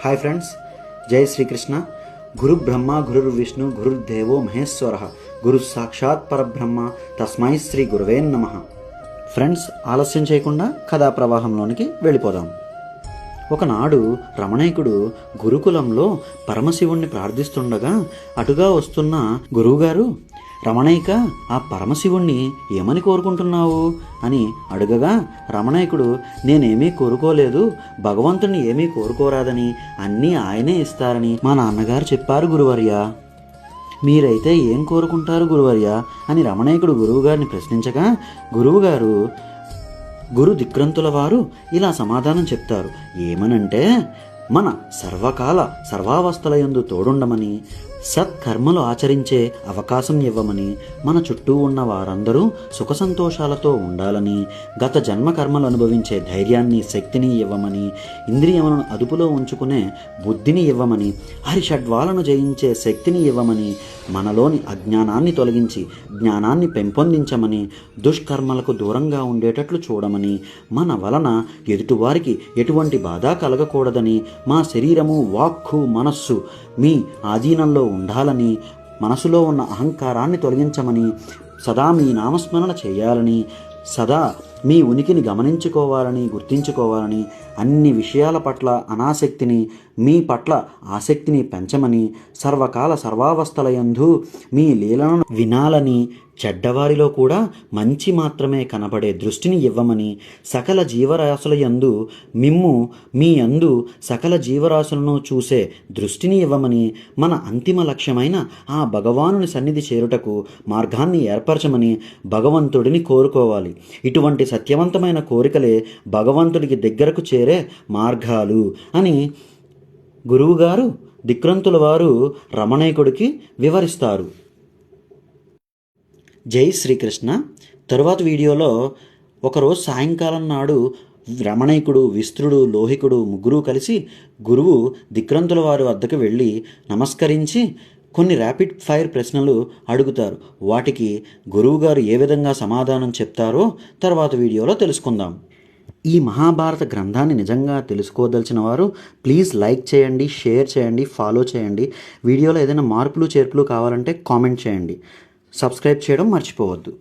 Hi friends, జై శ్రీకృష్ణ. గురు బ్రహ్మ గురుర్విష్ణు గురుర్దేవో మహేశ్వర, గురు సాక్షాత్ పరబ్రహ్మ, తస్మై శ్రీ గురువే నమః. ఫ్రెండ్స్, ఆలస్యం చేయకుండా కథా ప్రవాహంలోనికి వెళ్ళిపోదాం. ఒకనాడు రమణీకుడు గురుకులంలో పరమశివుణ్ణి ప్రార్థిస్తుండగా అటుగా వస్తున్న గురువుగారు, రమణీక, ఆ పరమశివుణ్ణి ఏమని కోరుకుంటున్నావు అని అడుగగా రమణీకుడు, నేనేమీ కోరుకోలేదు, భగవంతుణ్ణి ఏమీ కోరుకోరాదని, అన్నీ ఆయనే ఇస్తారని మా నాన్నగారు చెప్పారు గురువర్య. మీరైతే ఏం కోరుకుంటారు గురువర్య అని రమణీకుడు గురువుగారిని ప్రశ్నించగా గురువుగారు, గురు దిక్రంతుల వారు ఇలా సమాధానం చెప్తారు. ఏమనంటే, మన సర్వకాల సర్వావస్థలయందు తోడుండమని, సత్కర్మలు ఆచరించే అవకాశం ఇవ్వమని, మన చుట్టూ ఉన్న వారందరూ సుఖ సంతోషాలతో ఉండాలని, గత జన్మ కర్మలు అనుభవించే ధైర్యాన్ని శక్తిని ఇవ్వమని, ఇంద్రియములను అదుపులో ఉంచుకునే బుద్ధిని ఇవ్వమని, హరిషడ్వాలను జయించే శక్తిని ఇవ్వమని, మనలోని అజ్ఞానాన్ని తొలగించి జ్ఞానాన్ని పెంపొందించమని, దుష్కర్మలకు దూరంగా ఉండేటట్లు చూడమని, మన వలన ఎదుటివారికి ఎటువంటి బాధ కలగకూడదని, మా శరీరము వాక్కు మనస్సు మీ ఆధీనంలో ఉండాలని, మనసులో ఉన్న అహంకారాన్ని తొలగించమని, సదా మీ నామస్మరణ చేయాలని, సదా మీ ఉనికిని గమనించుకోవాలని, గుర్తించుకోవాలని, అన్ని విషయాల పట్ల అనాసక్తిని, మీ పట్ల ఆసక్తిని పెంచమని, సర్వకాల సర్వావస్థలయందు మీ లీలను వినాలని, చెడ్డవారిలో కూడా మంచి మాత్రమే కనబడే దృష్టిని ఇవ్వమని, సకల జీవరాశుల యందు మీ యందు సకల జీవరాశులను చూసే దృష్టిని ఇవ్వమని, మన అంతిమ లక్ష్యమైన ఆ భగవానుని సన్నిధి చేరుటకు మార్గాన్ని ఏర్పరచమని భగవంతుడిని కోరుకోవాలి. ఇటువంటి సత్యవంతమైన కోరికలే భగవంతుడికి దగ్గరకు చేరే మార్గాలు అని గురువుగారు దిక్రంతుల వారు రమణీకుడికి వివరిస్తారు. జై శ్రీకృష్ణ. తరువాత వీడియోలో ఒకరోజు సాయంకాలం నాడు రమణీకుడు, విస్తృడు, లోహికుడు ముగ్గురు కలిసి గురువు దిక్రంతుల వారి వద్దకు వెళ్ళి నమస్కరించి కొన్ని ర్యాపిడ్ ఫైర్ ప్రశ్నలు అడుగుతారు. వాటికి గురువుగారు ఏ విధంగా సమాధానం చెప్తారో తర్వాత వీడియోలో తెలుసుకుందాం. ఈ మహాభారత గ్రంథాన్ని నిజంగా తెలుసుకోదలిచిన వారు ప్లీజ్ లైక్ చేయండి, షేర్ చేయండి, ఫాలో చేయండి. వీడియోలో ఏదైనా మార్పులు చేర్పులు కావాలంటే కామెంట్ చేయండి. సబ్స్క్రైబ్ చేయడం మర్చిపోవద్దు.